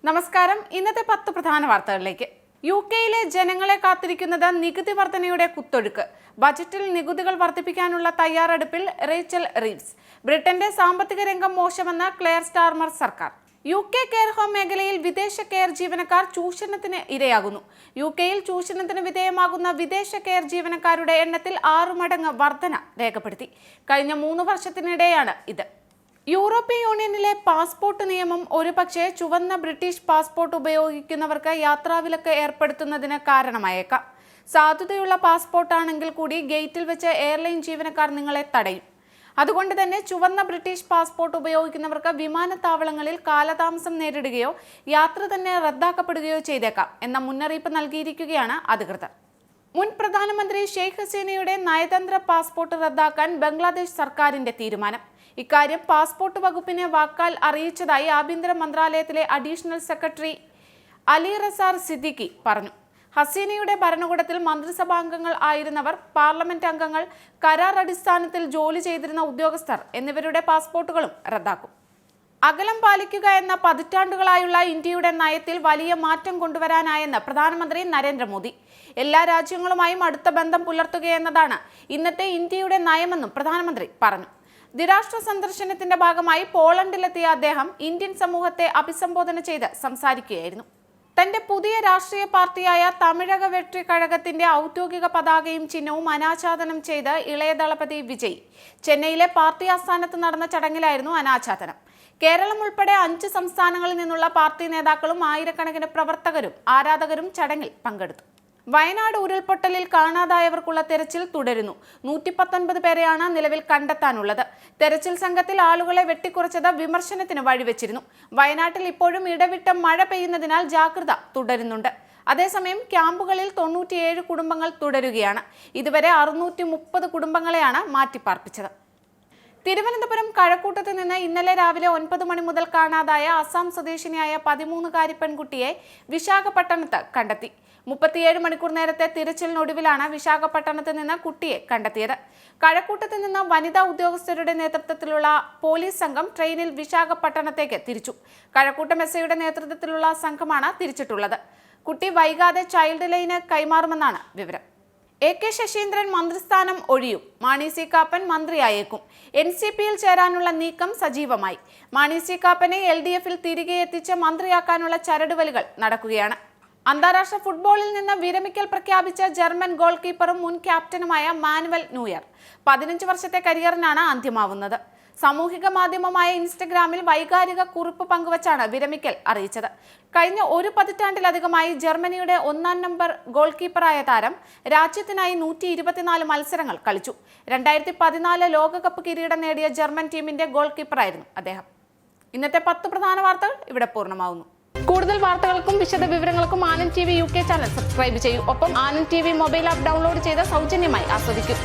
നമസ്കാരം. ഇന്നത്തെ 10 പ്രധാന വാർത്തകളിലേക്ക്. യുകെയിലെ ജനങ്ങളെ കാത്തിരിക്കുന്നത് നികുതി വർധനയുടെ കുത്തൊഴുക്ക്. ബജറ്റിൽ നികുതികൾ വർദ്ധിപ്പിക്കാനുള്ള തയ്യാറെടുപ്പിൽ റേച്ചൽ റീവ്സ്. ബ്രിട്ടന്റെ സാമ്പത്തിക രംഗം മോശമെന്ന് ക്ലെയർ സ്റ്റാർമർ സർക്കാർ. യുകെ കെയർ ഹോം മേഖലയിൽ വിദേശ കെയർ ജീവനക്കാർ ചൂഷണത്തിന് ഇരയാകുന്നു. യുകെയിൽ ചൂഷണത്തിന് വിധേയമാകുന്ന വിദേശ കെയർ ജീവനക്കാരുടെ എണ്ണത്തിൽ 6 മടങ്ങ് വർധന രേഖപ്പെടുത്തി. കഴിഞ്ഞ 3 വർഷത്തിനിടെയാണ് ഇത്. യൂറോപ്യൻ യൂണിയനിലെ പാസ്പോർട്ട് നിയമം ഒരുപക്ഷെ ചുവന്ന ബ്രിട്ടീഷ് പാസ്പോർട്ട് ഉപയോഗിക്കുന്നവർക്ക് യാത്രാവിലക്ക് ഏർപ്പെടുത്തുന്നതിന് കാരണമായേക്കാം. സാധുതയുള്ള പാസ്പോർട്ടാണെങ്കിൽ കൂടി ഗേറ്റിൽ വെച്ച് എയർലൈൻ ജീവനക്കാർ നിങ്ങളെ തടയും. അതുകൊണ്ട് തന്നെ ചുവന്ന ബ്രിട്ടീഷ് പാസ്പോർട്ട് ഉപയോഗിക്കുന്നവർക്ക് വിമാനത്താവളങ്ങളിൽ കാലതാമസം നേരിടുകയോ യാത്ര തന്നെ റദ്ദാക്കപ്പെടുകയോ ചെയ്തേക്കാം എന്ന മുന്നറിയിപ്പ് നൽകിയിരിക്കുകയാണ് അധികൃതർ. മുൻ പ്രധാനമന്ത്രി ഷെയ്ഖ് ഹസീനയുടെ നയതന്ത്ര പാസ്പോർട്ട് റദ്ദാക്കാൻ ബംഗ്ലാദേശ് സർക്കാരിന്റെ തീരുമാനം. ഇക്കാര്യം പാസ്പോർട്ട് വകുപ്പിനെ വാക്കാൽ അറിയിച്ചതായി ആഭ്യന്തര മന്ത്രാലയത്തിലെ അഡീഷണൽ സെക്രട്ടറി അലി റസാർ സിദ്ദിഖി പറഞ്ഞു. ഹസീനയുടെ ഭരണകൂടത്തിൽ മന്ത്രിസഭാംഗങ്ങൾ ആയിരുന്നവർ, പാർലമെന്റ് അംഗങ്ങൾ, കരാർ അടിസ്ഥാനത്തിൽ ജോലി ചെയ്തിരുന്ന ഉദ്യോഗസ്ഥർ എന്നിവരുടെ പാസ്പോർട്ടുകളും റദ്ദാക്കും. അകലം പാലിക്കുക എന്ന പതിറ്റാണ്ടുകളായുള്ള ഇന്ത്യയുടെ നയത്തിൽ വലിയ മാറ്റം കൊണ്ടുവരാനായെന്ന് പ്രധാനമന്ത്രി നരേന്ദ്രമോദി. എല്ലാ രാജ്യങ്ങളുമായും അടുത്ത ബന്ധം പുലർത്തുകയെന്നതാണ് ഇന്നത്തെ ഇന്ത്യയുടെ നയമെന്നും പ്രധാനമന്ത്രി പറഞ്ഞു. ദ്വിരാഷ്ട്ര സന്ദർശനത്തിന്റെ ഭാഗമായി പോളണ്ടിലെത്തിയ അദ്ദേഹം ഇന്ത്യൻ സമൂഹത്തെ അഭിസംബോധന ചെയ്ത് സംസാരിക്കുകയായിരുന്നു. തന്റെ പുതിയ രാഷ്ട്രീയ പാർട്ടിയായ തമിഴക വെട്രി കഴകത്തിന്റെ ഔദ്യോഗിക പതാകയും ചിഹ്നവും അനാച്ഛാദനം ചെയ്ത് ഇളയ ദളപതി വിജയ്. ചെന്നൈയിലെ പാർട്ടി ആസ്ഥാനത്ത് നടന്ന ചടങ്ങിലായിരുന്നു അനാച്ഛാദനം. കേരളം ഉൾപ്പെടെ 5 സംസ്ഥാനങ്ങളിൽ നിന്നുള്ള പാർട്ടി നേതാക്കളും ആയിരക്കണക്കിന് പ്രവർത്തകരും ആരാധകരും ചടങ്ങിൽ പങ്കെടുത്തു. വയനാട് ഉരുൾപൊട്ടലിൽ കാണാതായവർക്കുള്ള തെരച്ചിൽ തുടരുന്നു. 119 പേരെയാണ് നിലവിൽ കണ്ടെത്താനുള്ളത്. തെരച്ചിൽ സംഘത്തിൽ ആളുകളെ വെട്ടിക്കുറച്ചത് വിമർശനത്തിന് വഴിവെച്ചിരുന്നു. വയനാട്ടിൽ ഇപ്പോഴും ഇടവിട്ട് മഴ പെയ്യുന്നതിനാൽ ജാഗ്രത തുടരുന്നുണ്ട്. അതേസമയം ക്യാമ്പുകളിൽ 97 കുടുംബങ്ങൾ തുടരുകയാണ്. ഇതുവരെ 630 കുടുംബങ്ങളെയാണ് മാറ്റിപ്പാർപ്പിച്ചത്. തിരുവനന്തപുരം കഴക്കൂട്ടത്ത് നിന്ന് ഇന്നലെ രാവിലെ 9 മണി മുതൽ കാണാതായ അസം സ്വദേശിനിയായ 13-കാരി പെൺകുട്ടിയെ വിശാഖപട്ടണത്ത് കണ്ടെത്തി. 37 മണിക്കൂർ നേരത്തെ തിരച്ചിലിനൊടുവിലാണ് വിശാഖപട്ടണത്ത് നിന്ന് കുട്ടിയെ കണ്ടെത്തിയത്. കഴക്കൂട്ടത്ത് നിന്ന് വനിതാ ഉദ്യോഗസ്ഥരുടെ നേതൃത്വത്തിലുള്ള പോലീസ് സംഘം ട്രെയിനിൽ വിശാഖപട്ടണത്തേക്ക് തിരിച്ചു. കഴക്കൂട്ടം എസ്ഐയുടെ നേതൃത്വത്തിലുള്ള സംഘമാണ് തിരിച്ചിട്ടുള്ളത്. കുട്ടി വൈകാതെ ചൈൽഡ് ലൈന് കൈമാറുമെന്നാണ് വിവരം. AK ശശീന്ദ്രൻ മന്ത്രിസ്ഥാനം ഒഴിയും. മാണി സി കാപ്പൻ മന്ത്രിയായേക്കും. NCPയിൽ ചേരാനുള്ള നീക്കം സജീവമായി. മാണി സി കാപ്പനെ LDFൽ തിരികെ എത്തിച്ച് മന്ത്രിയാക്കാനുള്ള ചരടുവലികൾ നടക്കുകയാണ്. അന്താരാഷ്ട്ര ഫുട്ബോളിൽ നിന്ന് വിരമിക്കൽ പ്രഖ്യാപിച്ച ജർമ്മൻ ഗോൾ കീപ്പറും മുൻ ക്യാപ്റ്റനുമായ മാനുവൽ ന്യൂയർ 15 വർഷത്തെ കരിയറിനാണ് അന്ത്യമാവുന്നത്. സാമൂഹിക മാധ്യമമായ ഇൻസ്റ്റഗ്രാമിൽ വൈകാരിക കുറിപ്പ് പങ്കുവച്ചാണ് വിരമിക്കൽ അറിയിച്ചത്. കഴിഞ്ഞ 1 പതിറ്റാണ്ടിലധികമായി ജർമ്മനിയുടെ 1-ാം നമ്പർ ഗോൾ കീപ്പറായ താരം രാജ്യത്തിനായി 124 മത്സരങ്ങൾ കളിച്ചു. 2014 ലോകകപ്പ് കിരീടം നേടിയ ജർമ്മൻ ടീമിന്റെ ഗോൾ കീപ്പറായിരുന്നു അദ്ദേഹം. ഇന്നത്തെ 10 പ്രധാന വാർത്തകൾ ഇവിടെ പൂർണ്ണമാവുന്നു. കൂടുതൽ വാർത്തകൾക്കും വിശദ വിവരങ്ങൾക്കും Anand TV UK channel subscribe ചെയ്യൂ. ഒപ്പം Anand TV mobile app download ചെയ്ത് സൗജന്യമായി ആസ്വദിക്കൂ.